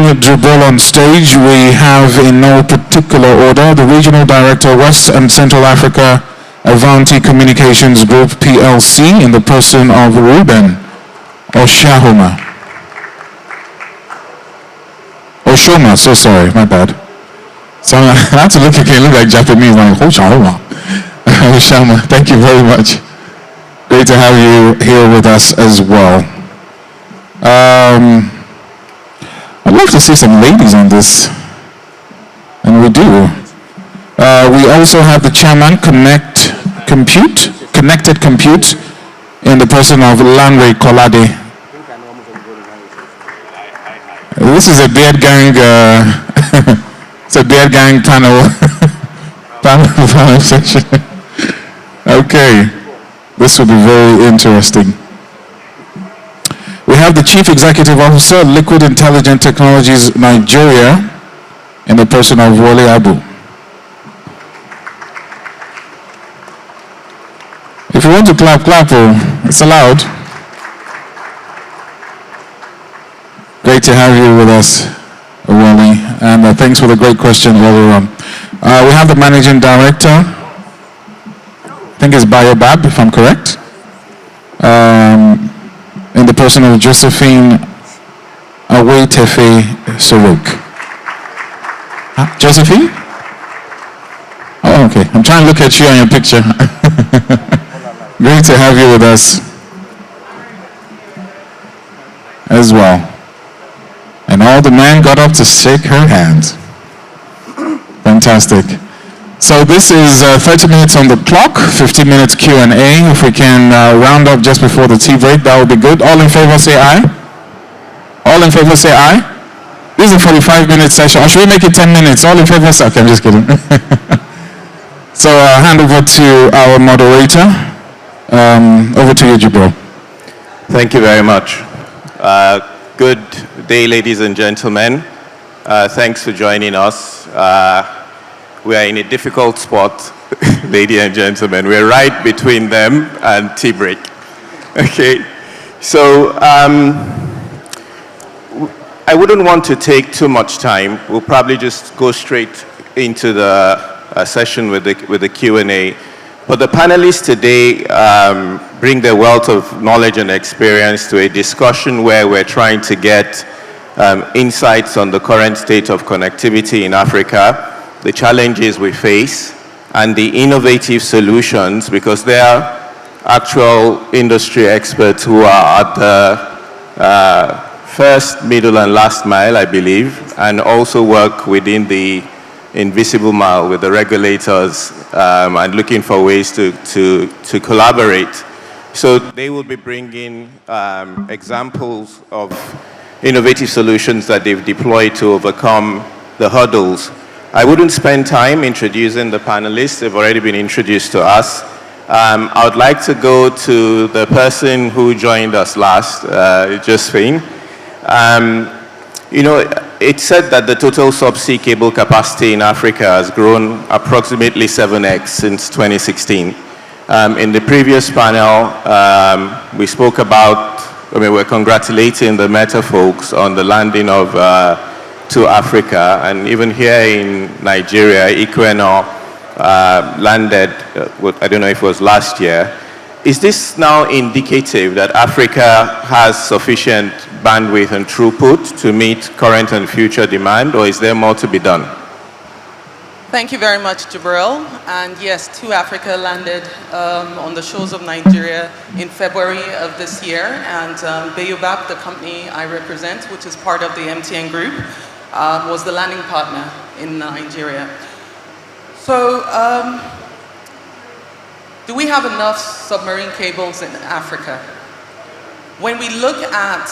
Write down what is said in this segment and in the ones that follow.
with Jubril on stage, we have in no particular order the Regional Director, West and Central Africa, Avanti Communications Group PLC, in the person of Reuben Oshomah. Oshomah, so sorry, my bad. So I had to look again, look like Japanese, like Oshomah. Oshomah, thank you very much. Great to have you here with us as well. I'd love to see some ladies on this, and we do. We also have the chairman, Connected Compute, in the person of Lanre Kolade. This is a beard gang. It's a beard gang panel session. Okay, this will be very interesting. We have the Chief Executive Officer, Liquid Intelligent Technologies Nigeria, in the person of Wole Abu. If you want to clap, clap. It's allowed. Great to have you with us, Wole, and thanks for the great question earlier on. We have the Managing Director, I think it's Bayobab, if I'm correct, in the person of Josephine Sarouk. Josephine? Oh, okay. I'm trying to look at you on your picture. Great to have you with us as well. And all the men got up to shake her hand. Fantastic. So this is 30 minutes on the clock, 15 minutes Q&A. If we can round up just before the tea break, that would be good. All in favor say aye. All in favor say aye. This is a 45-minute session. Or should we make it 10 minutes? All in favor say, okay, I'm just kidding. So I'll hand over to our moderator. Over to you, Jubril. Thank you very much. Good day, ladies and gentlemen. Thanks for joining us. We are in a difficult spot, ladies and gentlemen. We're right between them and tea break. Okay, so I wouldn't want to take too much time. We'll probably just go straight into the session with the Q&A. But the panelists today bring their wealth of knowledge and experience to a discussion where we're trying to get insights on the current state of connectivity in Africa, the challenges we face, and the innovative solutions, because they are actual industry experts who are at the first, middle, and last mile, I believe, and also work within the invisible mile with the regulators and looking for ways to collaborate. So they will be bringing examples of innovative solutions that they've deployed to overcome the hurdles. I wouldn't spend time introducing the panelists. They've already been introduced to us. I would like to go to the person who joined us last, Josephine. You know, it's said that the total subsea cable capacity in Africa has grown approximately 7x since 2016. In the previous panel, we spoke about, we're congratulating the Meta folks on the landing of to Africa, and even here in Nigeria, Equinor landed, I don't know if it was last year. Is this now indicative that Africa has sufficient bandwidth and throughput to meet current and future demand, or is there more to be done? Thank you very much, Jubril. And yes, To Africa landed on the shores of Nigeria in February of this year, and Bayobab, the company I represent, which is part of the MTN group, was the landing partner in Nigeria. So, do we have enough submarine cables in Africa? When we look at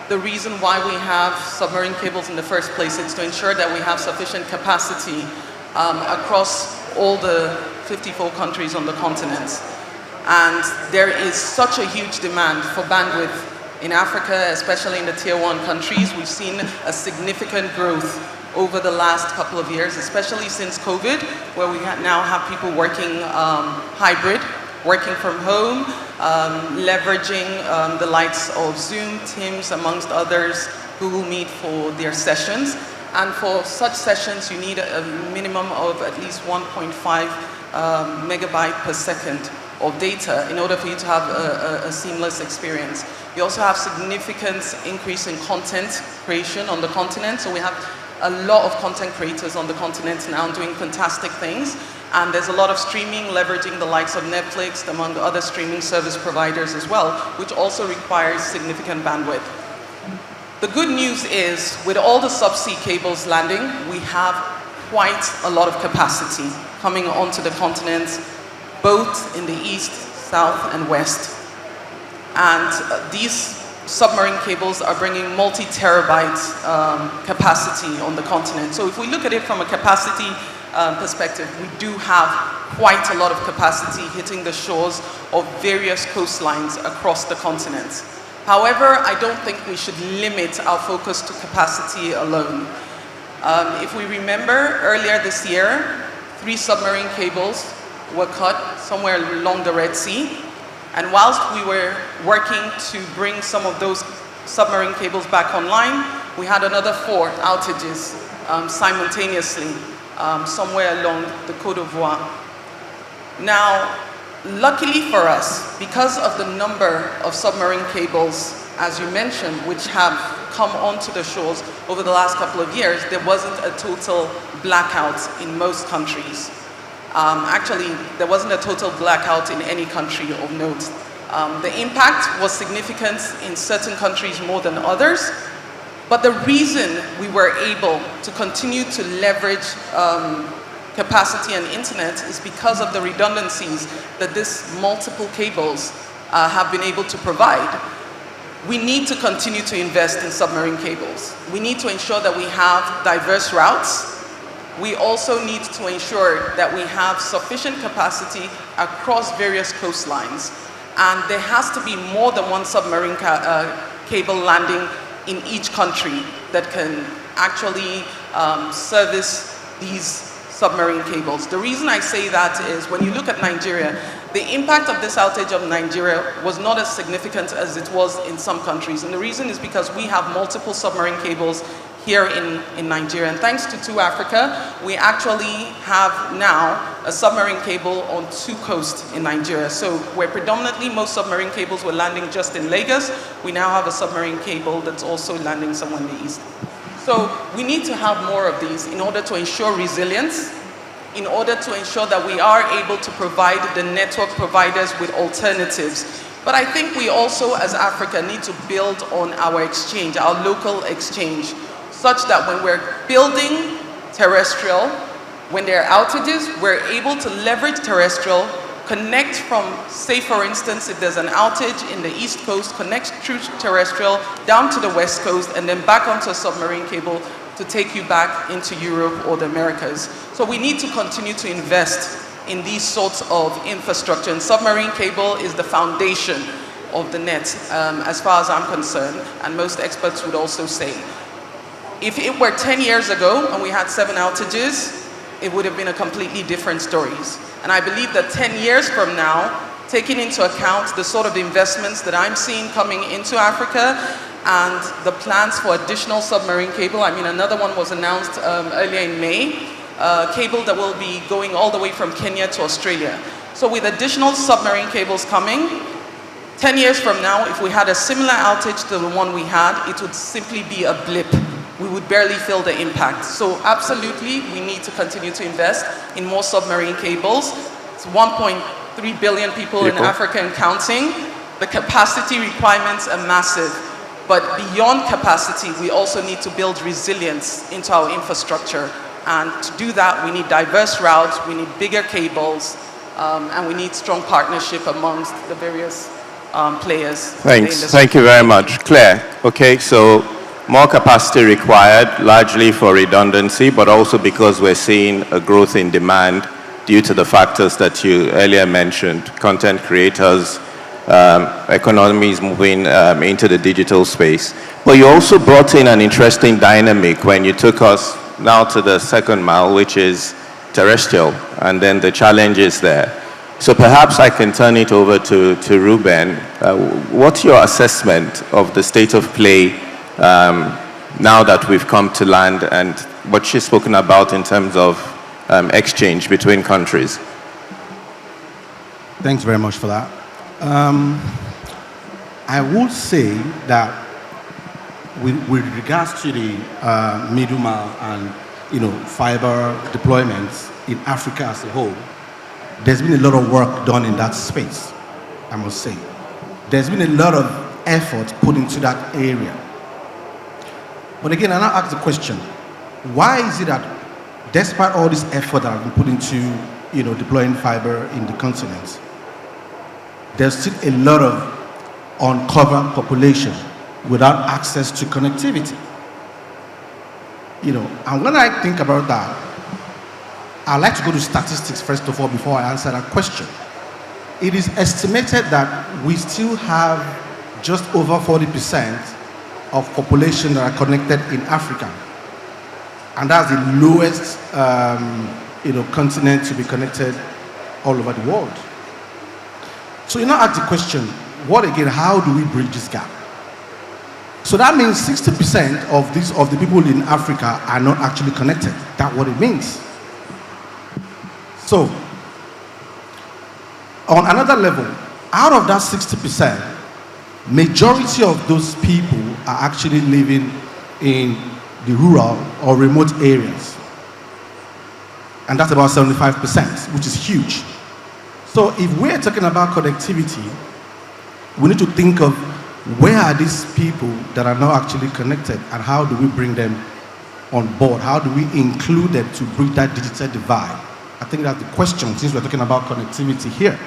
the reason why we have submarine cables in the first place, it's to ensure that we have sufficient capacity across all the 54 countries on the continent. And there is such a huge demand for bandwidth in Africa, especially in the tier 1 countries. We've seen a significant growth over the last couple of years, especially since COVID, where we now have people working hybrid, working from home, leveraging the likes of Zoom, Teams, amongst others, Google Meet for their sessions. And for such sessions, you need a minimum of at least 1.5 megabyte per second of data in order for you to have a seamless experience. We also have significant increase in content creation on the continent. So we have a lot of content creators on the continent now doing fantastic things. And there's a lot of streaming, leveraging the likes of Netflix, among other streaming service providers as well, which also requires significant bandwidth. The good news is, with all the subsea cables landing, we have quite a lot of capacity coming onto the continent, both in the east, south, and west. And these submarine cables are bringing multi-terabyte capacity on the continent. So if we look at it from a capacity perspective, we do have quite a lot of capacity hitting the shores of various coastlines across the continent. However, I don't think we should limit our focus to capacity alone. If we remember, earlier this year, 3 submarine cables were cut somewhere along the Red Sea. And whilst we were working to bring some of those submarine cables back online, we had another 4 outages simultaneously somewhere along the Côte d'Ivoire. Now, luckily for us, because of the number of submarine cables, as you mentioned, which have come onto the shores over the last couple of years, there wasn't a total blackout in most countries. Actually, there wasn't a total blackout in any country of note. The impact was significant in certain countries more than others, but the reason we were able to continue to leverage capacity and internet is because of the redundancies that these multiple cables have been able to provide. We need to continue to invest in submarine cables. We need to ensure that we have diverse routes. We also need to ensure that we have sufficient capacity across various coastlines. And there has to be more than one submarine cable landing in each country that can actually service these submarine cables. The reason I say that is when you look at Nigeria, the impact of this outage of Nigeria was not as significant as it was in some countries. And the reason is because we have multiple submarine cables here in Nigeria. And thanks to 2 Africa, we actually have now a submarine cable on 2 coasts in Nigeria. So where predominantly most submarine cables were landing just in Lagos, we now have a submarine cable that's also landing somewhere in the east. So we need to have more of these in order to ensure resilience, in order to ensure that we are able to provide the network providers with alternatives. But I think we also, as Africa, need to build on our exchange, our local exchange, such that when we're building terrestrial, when there are outages, we're able to leverage terrestrial, connect from, say for instance, if there's an outage in the East Coast, connect through terrestrial down to the West Coast and then back onto a submarine cable to take you back into Europe or the Americas. So we need to continue to invest in these sorts of infrastructure, and submarine cable is the foundation of the net, as far as I'm concerned, and most experts would also say. If it were 10 years ago and we had 7 outages, it would have been a completely different story. And I believe that 10 years from now, taking into account the sort of investments that I'm seeing coming into Africa and the plans for additional submarine cable, I mean, another one was announced earlier in May, cable that will be going all the way from Kenya to Australia. So with additional submarine cables coming, 10 years from now, if we had a similar outage to the one we had, it would simply be a blip. We would barely feel the impact. So absolutely, we need to continue to invest in more submarine cables. It's 1.3 billion people in Africa and counting. The capacity requirements are massive. But beyond capacity, we also need to build resilience into our infrastructure. And to do that, we need diverse routes, we need bigger cables, and we need strong partnership amongst the various players. Thanks. Thank you very much. Claire, okay, so more capacity required, largely for redundancy, but also because we're seeing a growth in demand due to the factors that you earlier mentioned, content creators, economies moving into the digital space. But you also brought in an interesting dynamic when you took us now to the second mile, which is terrestrial, and then the challenges there. So perhaps I can turn it over to Reuben. What's your assessment of the state of play now that we've come to land, and what she's spoken about in terms of exchange between countries. Thanks very much for that. I would say that with regards to the middle mile and fiber deployments in Africa as a whole, there's been a lot of work done in that space, I must say. There's been a lot of effort put into that area. But again, I now ask the question, why is it that despite all this effort that has been put into deploying fiber in the continent, there's still a lot of uncovered population without access to connectivity? And when I think about that, I'd like to go to statistics first of all before I answer that question. It is estimated that we still have just over 40% of population that are connected in Africa. And that's the lowest continent to be connected all over the world. So you now ask the question, how do we bridge this gap? So that means 60% of the people in Africa are not actually connected. That's what it means. So, on another level, out of that 60%, majority of those people are actually living in the rural or remote areas. And that's about 75%, which is huge. So if we're talking about connectivity, we need to think of where are these people that are not actually connected, and how do we bring them on board? How do we include them to bridge that digital divide? I think that's the question, since we're talking about connectivity here.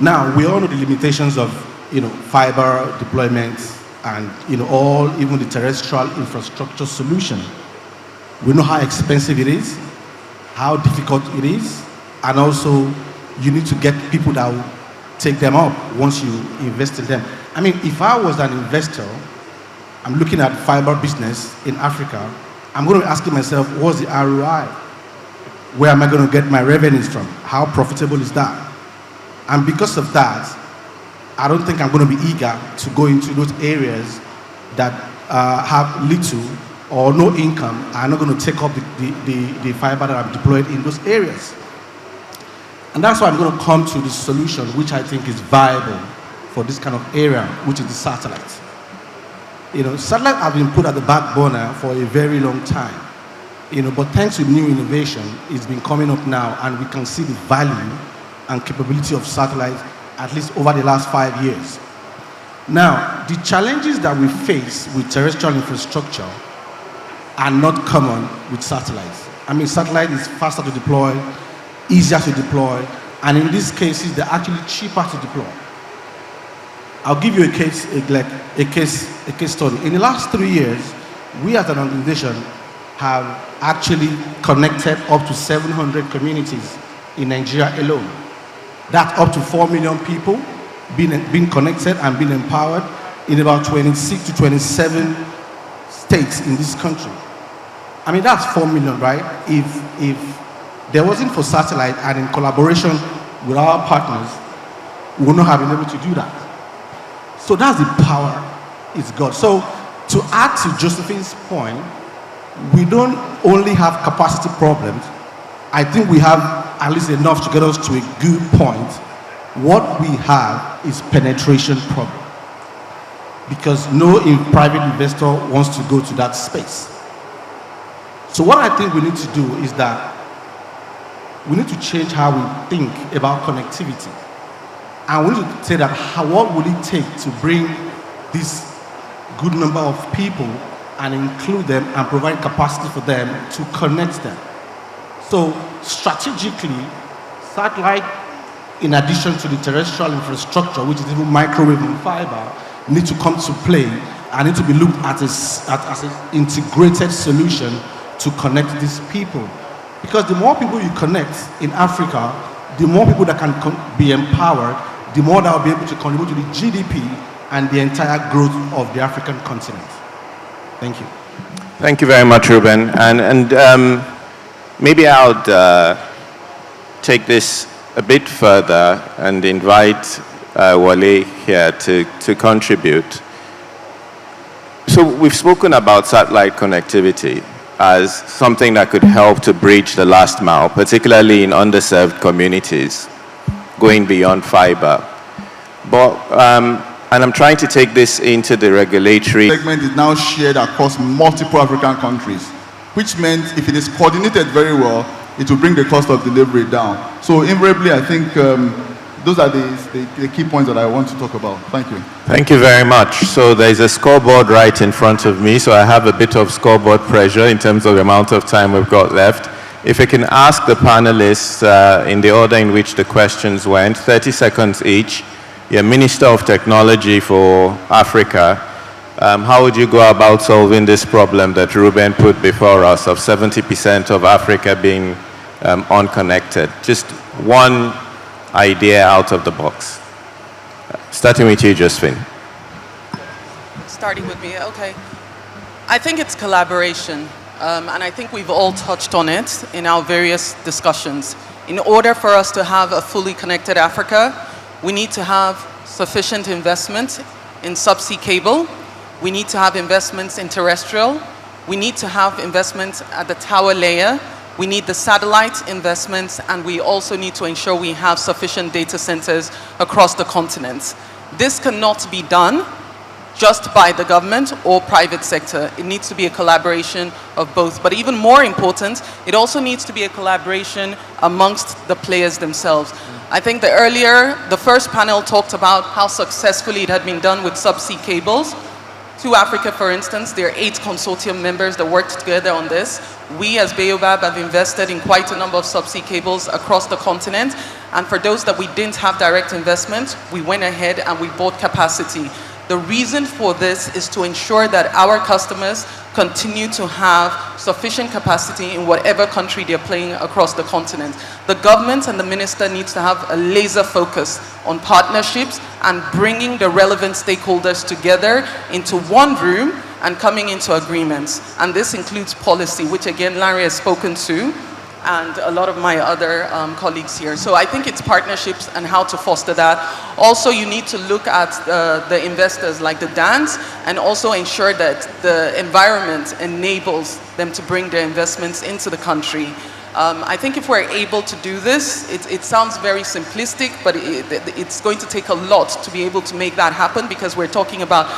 Now, we all know the limitations of fiber deployments and even the terrestrial infrastructure solution. We know how expensive it is, how difficult it is, and also you need to get people that will take them up once you invest in them. I mean, if I was an investor, I'm looking at fiber business in Africa, I'm going to be asking myself, what's the ROI? Where am I going to get my revenues from? How profitable is that? And because of that, I don't think I'm going to be eager to go into those areas that have little or no income. I'm not going to take up the fiber that I've deployed in those areas. And that's why I'm going to come to the solution which I think is viable for this kind of area, which is the satellite. Satellites have been put at the back burner for a very long time. But thanks to new innovation, it's been coming up now, and we can see the value and capability of satellites at least over the last 5 years. Now, the challenges that we face with terrestrial infrastructure are not common with satellites. I mean, satellite is faster to deploy, easier to deploy, and in these cases, they're actually cheaper to deploy. I'll give you a case study. In the last 3 years, we as an organization have actually connected up to 700 communities in Nigeria alone. That's up to 4 million people being connected and being empowered in about 26 to 27 states in this country. I mean, that's 4 million, right? If there wasn't for satellite and in collaboration with our partners, we would not have been able to do that. So that's the power it's got. So to add to Josephine's point, we don't only have capacity problems. I think we have at least enough to get us to a good point. What we have is penetration problem, because no private investor wants to go to that space. So what I think we need to do is that we need to change how we think about connectivity. And we need to say that what will it take to bring this good number of people and include them and provide capacity for them to connect them. So strategically, satellite, in addition to the terrestrial infrastructure, which is even microwave and fiber, need to come to play and need to be looked at as an integrated solution to connect these people. Because the more people you connect in Africa, the more people that can be empowered, the more that will be able to contribute to the GDP and the entire growth of the African continent. Thank you. Thank you very much, Reuben. And maybe I'll take this a bit further and invite Wole here to contribute. So we've spoken about satellite connectivity as something that could help to bridge the last mile, particularly in underserved communities, going beyond fiber. But, and I'm trying to take this into the regulatory segment is now shared across multiple African countries, which meant if it is coordinated very well, it will bring the cost of delivery down. So invariably, I think those are the key points that I want to talk about. Thank you. Thank you very much. So there's a scoreboard right in front of me, so I have a bit of scoreboard pressure in terms of the amount of time we've got left. If I can ask the panelists in the order in which the questions went, 30 seconds each. You're Minister of Technology for Africa. How would you go about solving this problem that Reuben put before us of 70% of Africa being unconnected? Just one idea out of the box. Starting with you, Josephine. Starting with me, okay. I think it's collaboration, and I think we've all touched on it in our various discussions. In order for us to have a fully connected Africa, we need to have sufficient investment in subsea cable. We need to have investments in terrestrial. We need to have investments at the tower layer. We need the satellite investments, and we also need to ensure we have sufficient data centers across the continent. This cannot be done just by the government or private sector. It needs to be a collaboration of both. But even more important, it also needs to be a collaboration amongst the players themselves. I think the first panel talked about how successfully it had been done with subsea cables. To Africa, for instance, there are 8 consortium members that worked together on this. We as Bayobab have invested in quite a number of subsea cables across the continent. And for those that we didn't have direct investment, we went ahead and we bought capacity. The reason for this is to ensure that our customers continue to have sufficient capacity in whatever country they're playing across the continent. The government and the minister needs to have a laser focus on partnerships and bringing the relevant stakeholders together into one room and coming into agreements. And this includes policy, which again, Lanre has spoken to, and a lot of my other colleagues here. So I think it's partnerships and how to foster that. Also, you need to look at the investors like the DANs and also ensure that the environment enables them to bring their investments into the country. I think if we're able to do this, it sounds very simplistic, but it's going to take a lot to be able to make that happen, because we're talking about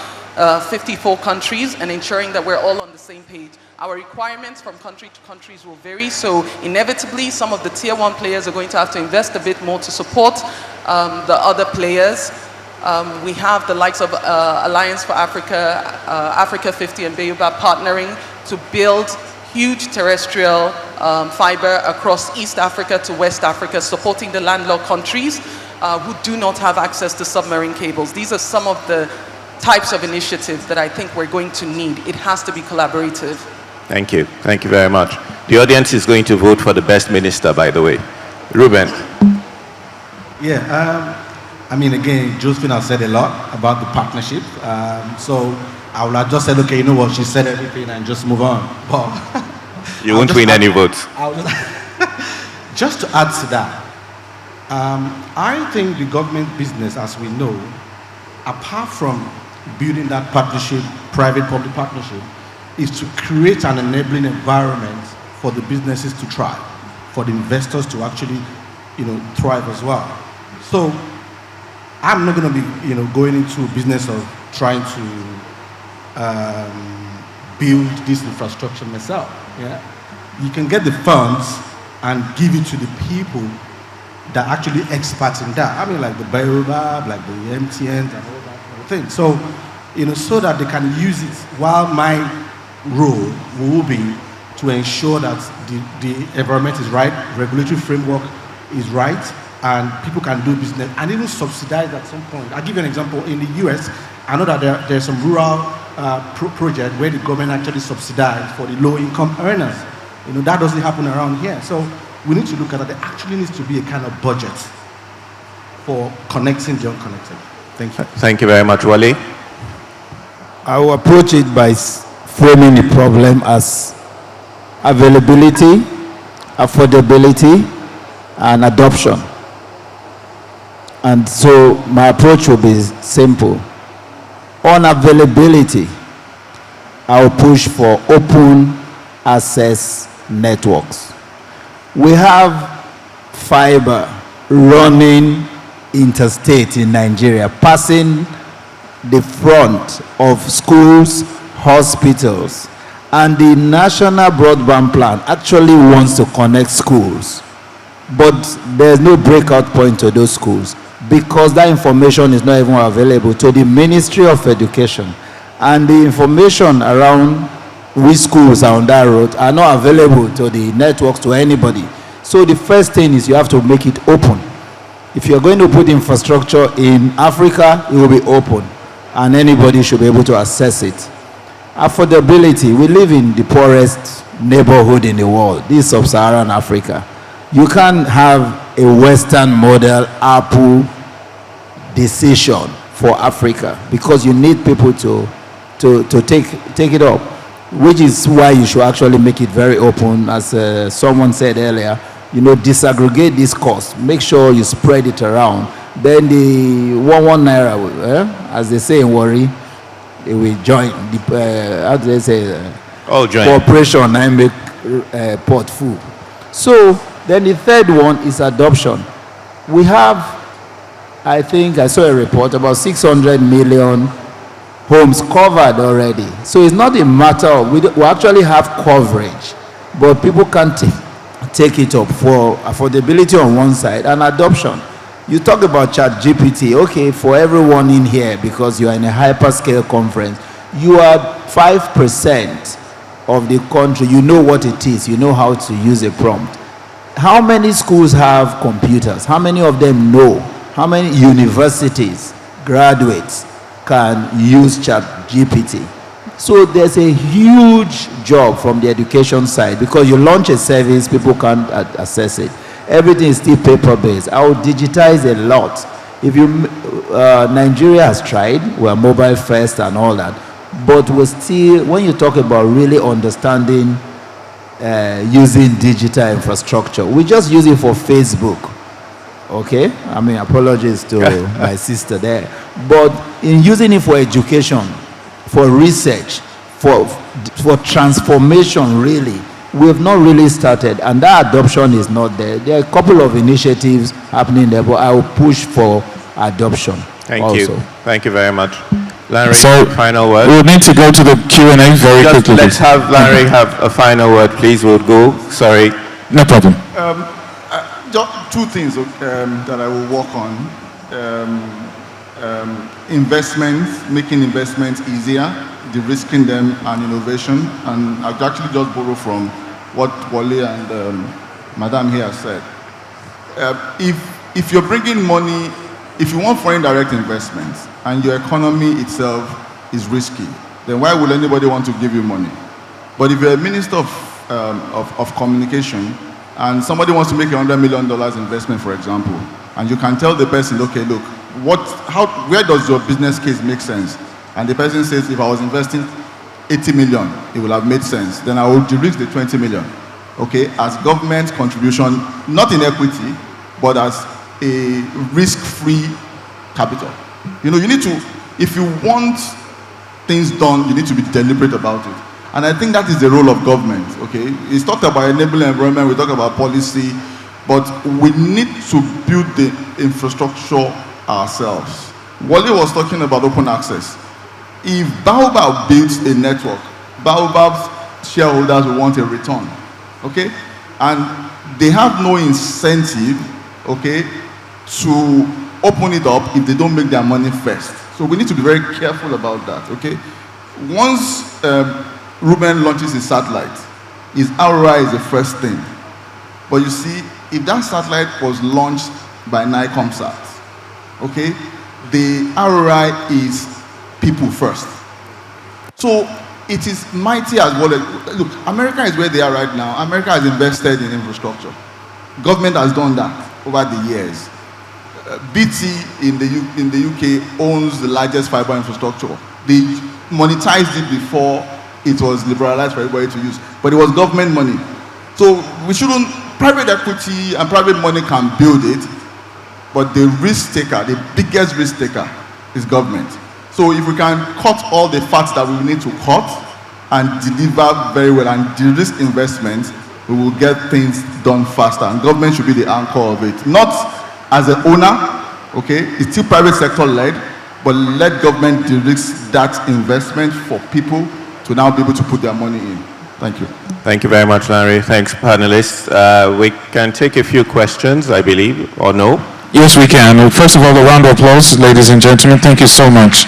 54 countries and ensuring that we're all on the same page. Our requirements from country to countries will vary, so inevitably some of the tier 1 players are going to have to invest a bit more to support the other players. We have the likes of Alliance for Africa, Africa 50 and Bayobab partnering to build huge terrestrial fiber across East Africa to West Africa, supporting the landlocked countries who do not have access to submarine cables. These are some of the types of initiatives that I think we're going to need. It has to be collaborative. Thank you. Thank you very much. The audience is going to vote for the best minister, by the way. Reuben. Yeah, I mean, again, Josephine has said a lot about the partnership. So I would have just said, okay, you know what, she said everything and just move on. But you won't win any votes. Just to add to that, I think the government business, as we know, apart from building that partnership, private-public partnership, is to create an enabling environment for the businesses to thrive, for the investors to actually, thrive as well. So I'm not going to be, going into a business of trying to build this infrastructure myself. Yeah, you can get the funds and give it to the people that are actually experts in that. I mean, like the Bayobab, like the MTNs and all that kind of thing. So, so that they can use it, while my role will be to ensure that the environment is right, regulatory framework is right, and people can do business and even subsidize at some point. I'll give you an example. In the US, I know that there's some rural project where the government actually subsidizes for the low-income earners. That doesn't happen around here. So we need to look at that. There actually needs to be a kind of budget for connecting the unconnected. Thank you. Thank you very much, Wole. I will approach it by framing the problem as availability, affordability, and adoption. And so my approach will be simple. On availability, I'll push for open access networks. We have fiber running interstate in Nigeria, passing the front of schools, hospitals, and the National Broadband Plan actually wants to connect schools, but there's no breakout point to those schools because that information is not even available to the Ministry of Education, and the information around which schools are on that road are not available to the networks, to anybody. So the first thing is you have to make it open. If you're going to put infrastructure in Africa, it will be open and anybody should be able to access it. Affordability, we live in the poorest neighborhood in the world, this is sub-Saharan Africa. You can't have a Western model Apple decision for Africa because you need people to take it up, which is why you should actually make it very open, as someone said earlier. You know, disaggregate this cost, make sure you spread it around. Then the 1 naira, as they say in Warri, they will join the, how do they say, cooperation and make pot food. So then the third one is adoption. We have, I think I saw a report, about 600 million homes covered already. So it's not a matter of, we actually have coverage, but people can't take it up for affordability on one side and adoption. You talk about ChatGPT, okay, for everyone in here, because you are in a hyperscale conference, you are 5% of the country, you know what it is, you know how to use a prompt. How many schools have computers? How many of them know? How many universities, graduates can use ChatGPT? So there's a huge job from the education side because you launch a service, people can't access it. Everything is still paper-based. I will digitize a lot. If you, Nigeria has tried, we're mobile first and all that, but we're still, when you talk about really understanding using digital infrastructure, we just use it for Facebook, okay? I mean, apologies to my sister there. But in using it for education, for research, for transformation, really, we have not really started, and that adoption is not there. There are a couple of initiatives happening there, but I will push for adoption. Thank you. Thank you very much. Lanre, So final word. we'll need to go to the Q&A very Just quickly. let's have Lanre have a final word, please. We'll go. Sorry. No problem. Just two things that I will work on. Investments, making investments easier, de-risking them, and innovation. And I've actually just borrowed from what Wole and Madam here said. If you're bringing money, if you want foreign direct investments and your economy itself is risky, then why would anybody want to give you money? But if you're a minister of communication and somebody wants to make $100 million investment, for example, and you can tell the person, okay, look, where does your business case make sense? And the person says, if I was investing 80 million, it would have made sense. Then I would de-risk the 20 million, okay, as government contribution, not in equity, but as a risk-free capital. You know, you need to, if you want things done, you need to be deliberate about it. And I think that is the role of government, okay? It's talked about enabling environment, we talk about policy, but we need to build the infrastructure ourselves. Wole was talking about open access. If Bayobab builds a network, Bayobab's shareholders will want a return, okay? And they have no incentive, okay, to open it up if they don't make their money first. So we need to be very careful about that, okay? Once Reuben launches his satellite, his ROI is the first thing. But you see, if that satellite was launched by NICOMSAT, okay, the ROI is people first. So it is mighty as well. Look, America is where they are right now. America has invested in infrastructure. Government has done that over the years. BT in the UK owns the largest fiber infrastructure. They monetized it before it was liberalized for everybody to use, but it was government money. So we shouldn't, private equity and private money can build it, but the risk taker, the biggest risk taker is government. So if we can cut all the fats that we need to cut, and deliver very well and de-risk investments, we will get things done faster. And government should be the anchor of it. Not as an owner, okay? It's still private sector led, but let government de-risk that investment for people to now be able to put their money in. Thank you. Thank you very much, Lanre. Thanks, panelists. We can take a few questions, I believe, or no? Yes, we can. First of all, a round of applause, ladies and gentlemen. Thank you so much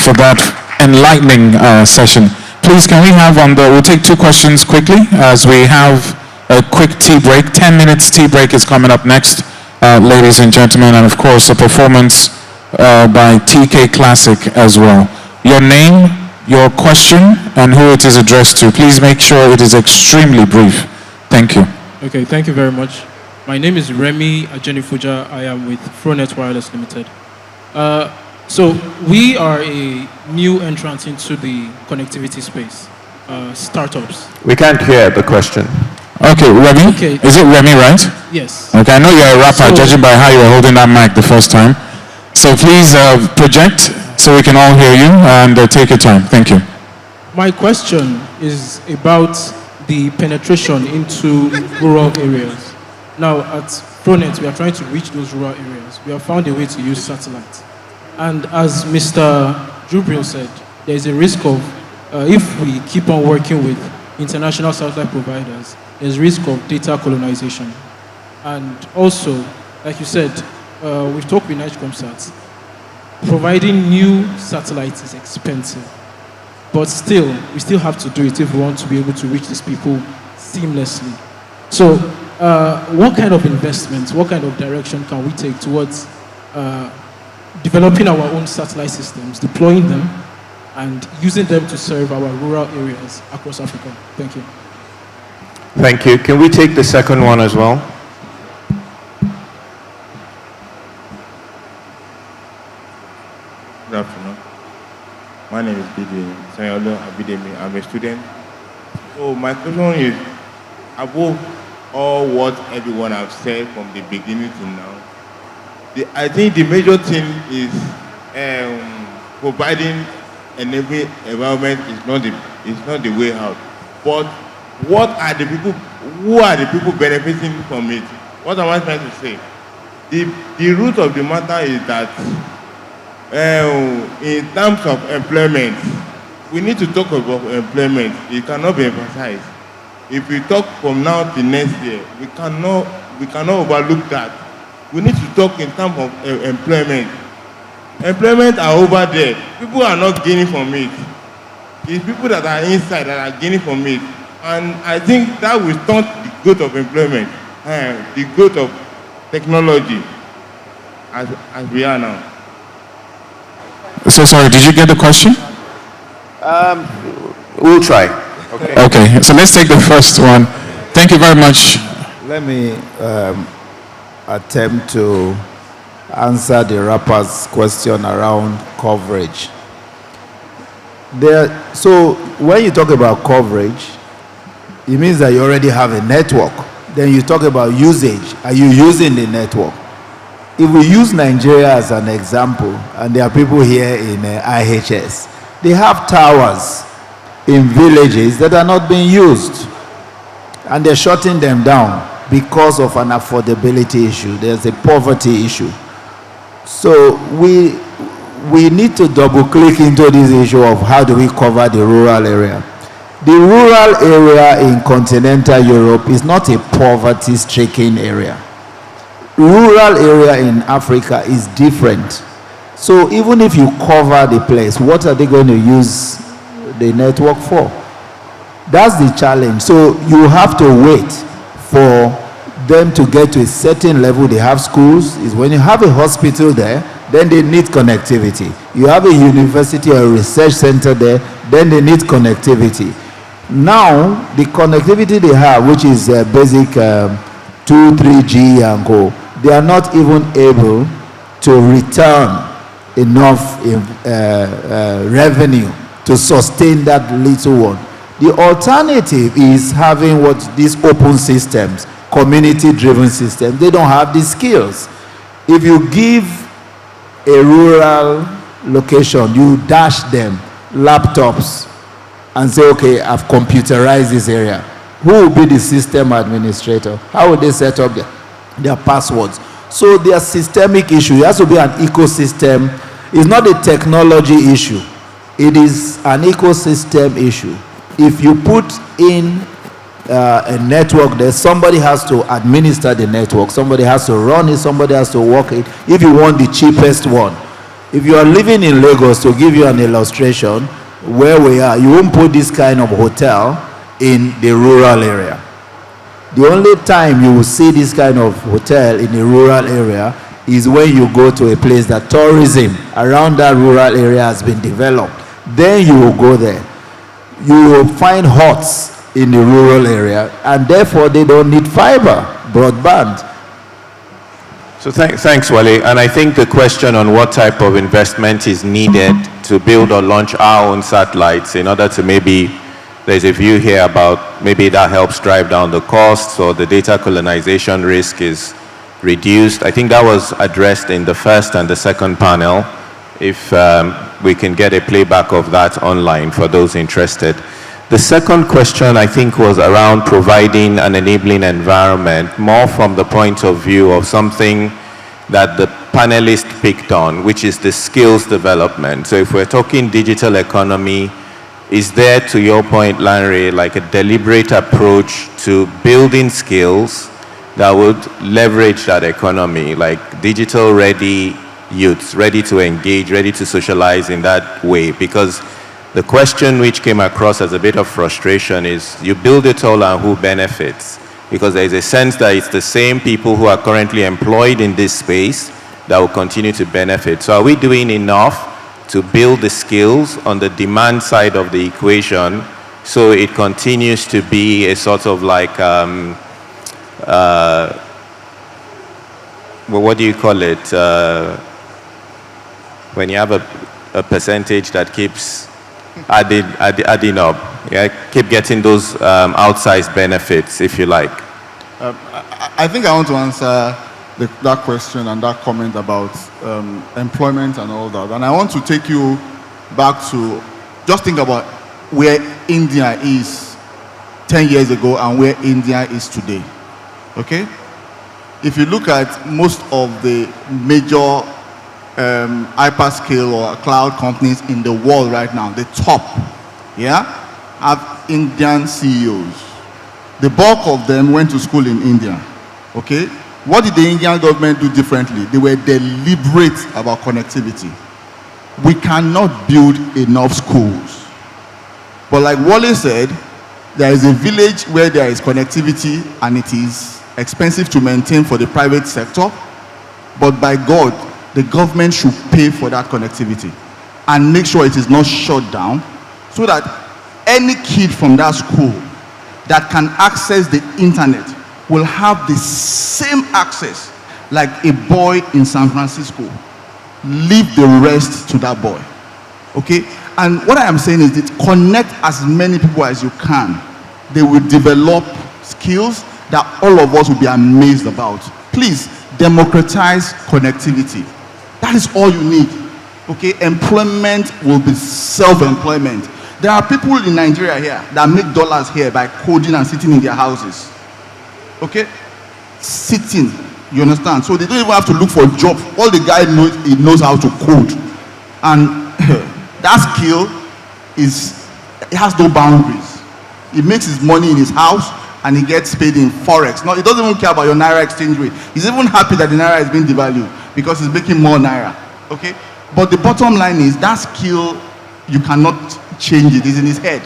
for that enlightening session. Please, can we have we'll take two questions quickly as we have a quick tea break. 10 minutes tea break is coming up next, ladies and gentlemen, and of course a performance by TK Classic as well. Your name, your question, and who it is addressed to. Please make sure it is extremely brief. Thank you. Okay, thank you very much. My name is Remy Ajenifuja. I am with Fronet Wireless Limited. So we are a new entrant into the connectivity space, startups. We can't hear the question. Okay, Remy? Okay. Is it Remy, right? Yes. Okay, I know you're a rapper, judging by how you were holding that mic the first time. So please project so we can all hear you and take your time. Thank you. My question is about the penetration into rural areas. Now, at Fronet, we are trying to reach those rural areas. We have found a way to use satellite. And as Mr. Jubril said, there is a risk of, if we keep on working with international satellite providers, there's risk of data colonization. And also, like you said, we've talked with Nigecomsat, providing new satellites is expensive. But still, we still have to do it if we want to be able to reach these people seamlessly. So, what kind of investments, what kind of direction can we take towards developing our own satellite systems, deploying them, and using them to serve our rural areas across Africa? Thank you. Thank you. Can we take the second one as well? Good afternoon. My name is Bidemi. I'm a student. So my question is, above all what everyone has said from the beginning to now, I think the major thing is providing enabling environment is not the way out. But what are the people? Who are the people benefiting from it? What am I trying to say? The root of the matter is that in terms of employment, we need to talk about employment. It cannot be emphasized. If we talk from now to next year, we cannot overlook that. We need to talk in terms of employment. Employment are over there. People are not gaining from it. It's people that are inside that are gaining from it. And I think that will stunt the growth of employment, the growth of technology as we are now. So sorry, did you get the question? We'll try. Okay, so let's take the first one. Thank you very much. Let me attempt to answer the rapper's question around coverage. So when you talk about coverage, it means that you already have a network. Then you talk about usage. Are you using the network? If we use Nigeria as an example, and there are people here in IHS, they have towers in villages that are not being used, and they're shutting them down because of an affordability issue. There's a poverty issue. So we need to double click into this issue of how do we cover the rural area. The rural area in continental Europe is not a poverty-stricken area. Rural area in Africa is different. So even if you cover the place, what are they going to use the network for? That's the challenge. So you have to wait for them to get to a certain level. They have schools. Is when you have a hospital there, then they need connectivity. You have a university or a research center there, then they need connectivity. Now, the connectivity they have, which is basic 2, 3G and go, they are not even able to return enough revenue to sustain that little one. The alternative is having what these open systems, community-driven systems. They don't have the skills. If you give a rural location, you dash them laptops and say, okay, I've computerized this area. Who will be the system administrator? How will they set up their passwords? So there are systemic issues. It has to be an ecosystem. It's not a technology issue. It is an ecosystem issue. If you put in a network there, somebody has to administer the network, somebody has to run it, somebody has to work it, if you want the cheapest one. If you are living in Lagos, to give you an illustration, where we are, you won't put this kind of hotel in the rural area. The only time you will see this kind of hotel in a rural area is when you go to a place that tourism around that rural area has been developed. Then you will go there. You will find huts in the rural area, and therefore they don't need fiber, broadband. So thanks, Wole. And I think the question on what type of investment is needed to build or launch our own satellites in order to maybe, there's a view here about maybe that helps drive down the costs or the data colonization risk is reduced. I think that was addressed in the first and the second panel. If we can get a playback of that online for those interested. The second question, I think, was around providing an enabling environment, more from the point of view of something that the panelists picked on, which is the skills development. So if we're talking digital economy, is there, to your point, Lanre, like a deliberate approach to building skills that would leverage that economy, like digital-ready youths, ready to engage, ready to socialize in that way? Because the question which came across as a bit of frustration is, you build it all and who benefits? Because there is a sense that it's the same people who are currently employed in this space that will continue to benefit. So are we doing enough to build the skills on the demand side of the equation so it continues to be a sort of like, well, what do you call it? When you have a percentage that keeps adding up, yeah, keep getting those outsized benefits, if you like. I think I want to answer that question and that comment about employment and all that. And I want to take you back to just think about where India is 10 years ago and where India is today. Okay? If you look at most of the major hyperscale or cloud companies in the world right now, the top, yeah, have Indian CEOs. The bulk of them went to school in India. Okay? What did the Indian government do differently? They were deliberate about connectivity. We cannot build enough schools. But like Wole said, there is a village where there is connectivity and it is expensive to maintain for the private sector. But by God, the government should pay for that connectivity and make sure it is not shut down so that any kid from that school that can access the internet will have the same access like a boy in San Francisco. Leave the rest to that boy. Okay? And what I am saying is that connect as many people as you can. They will develop skills that all of us will be amazed about. Please, democratize connectivity. That is all you need. Okay? Employment will be self-employment. There are people in Nigeria here that make dollars here by coding and sitting in their houses. Okay? Sitting. You understand? So they don't even have to look for a job. All the guy knows, he knows how to code. And that skill it has no boundaries. He makes his money in his house and he gets paid in Forex. No, he doesn't even care about your Naira exchange rate. He's even happy that the Naira is being devalued because he's making more Naira. Okay? But the bottom line is that skill, you cannot change it. It's in his head.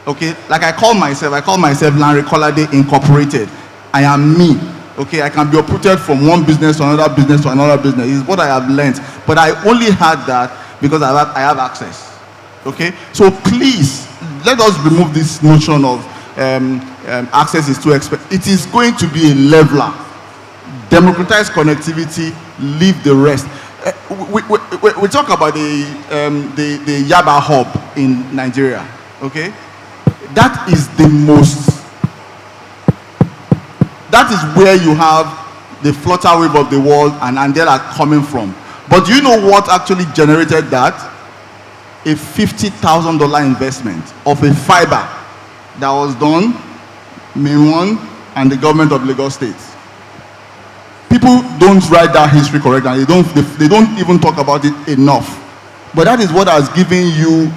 Okay? Like I call myself Lanre Kolade Incorporated. I am me. Okay? I can be uprooted from one business to another business to another business. It's what I have learned. But I only had that because I have access. Okay? So please, let us remove this notion of access is too expensive. It is going to be a leveler. Democratize connectivity, leave the rest. We talk about the Yaba hub in Nigeria. Okay? That is that is where you have the flutter wave of the world and Andela coming from. But do you know what actually generated that? a $50,000 investment of a fiber that was done, Main One and the government of Lagos State. People don't write that history correctly. They don't even talk about it enough. But that is what has given you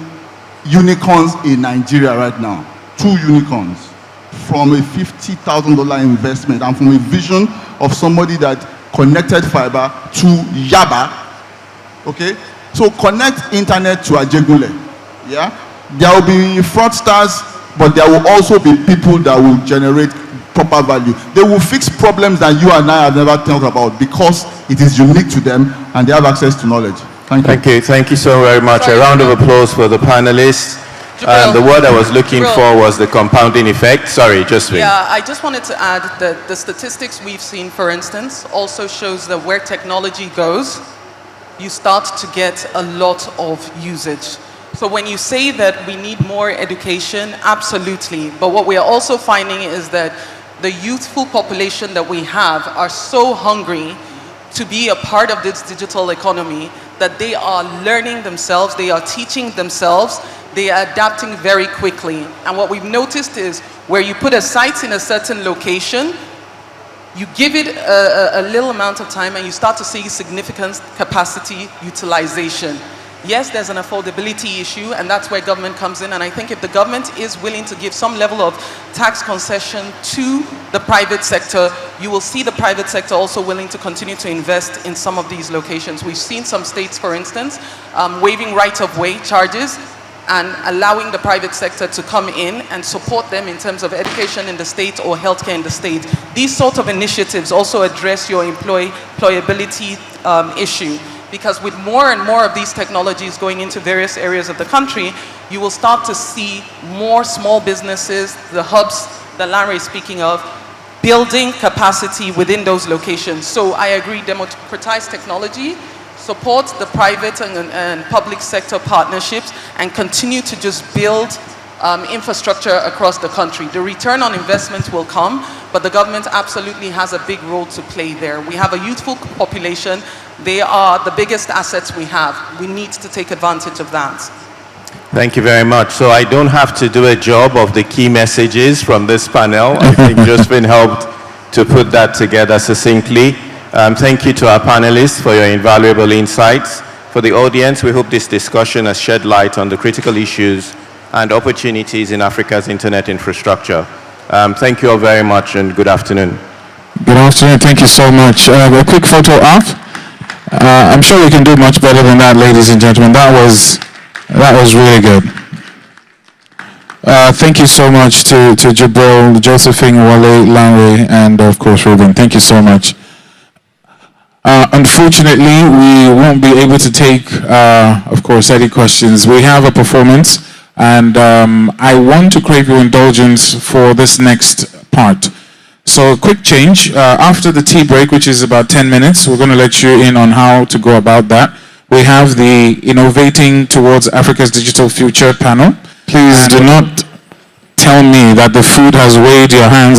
unicorns in Nigeria right now. 2 unicorns from a $50,000 investment and from a vision of somebody that connected fiber to Yaba. Okay? So connect internet to Ajegunle. Yeah? There will be fraudsters, but there will also be people that will generate proper value. They will fix problems that you and I have never thought about because it is unique to them and they have access to knowledge. Thank you. Thank you so very much. A round of applause for the panelists. The word I was looking for was the compounding effect. Sorry, Josephine. Yeah, I just wanted to add that the statistics we've seen, for instance, also shows that where technology goes, you start to get a lot of usage. So when you say that we need more education, absolutely. But what we are also finding is that the youthful population that we have are so hungry to be a part of this digital economy that they are learning themselves, they are teaching themselves, they are adapting very quickly. And what we've noticed is where you put a site in a certain location, you give it a little amount of time and you start to see significant capacity utilization. Yes, there's an affordability issue, and that's where government comes in. And I think if the government is willing to give some level of tax concession to the private sector, you will see the private sector also willing to continue to invest in some of these locations. We've seen some states, for instance, waiving right-of-way charges and allowing the private sector to come in and support them in terms of education in the state or healthcare in the state. These sort of initiatives also address your employability issue. Because with more and more of these technologies going into various areas of the country, you will start to see more small businesses, the hubs that Lanre is speaking of, building capacity within those locations. So I agree, democratize technology, support the private and public sector partnerships, and continue to just build infrastructure across the country. The return on investment will come, but the government absolutely has a big role to play there. We have a youthful population. They are the biggest assets we have. We need to take advantage of that. Thank you very much. So I don't have to do a job of the key messages from this panel. I think Josephine helped to put that together succinctly. Thank you to our panelists for your invaluable insights. For the audience, we hope this discussion has shed light on the critical issues and opportunities in Africa's internet infrastructure. Thank you all very much and good afternoon. Good afternoon. Thank you so much. A quick photo op. I'm sure we can do much better than that, ladies and gentlemen. That was really good. Thank you so much to Jubril, Josephine, Wole, Lanre, and of course Reuben. Thank you so much. Unfortunately, we won't be able to take, of course, any questions. We have a performance, and I want to crave your indulgence for this next part. So a quick change. After the tea break, which is about 10 minutes, we're going to let you in on how to go about that. We have the Innovating Towards Africa's Digital Future panel. Please do not tell me that the food has weighed your hands down.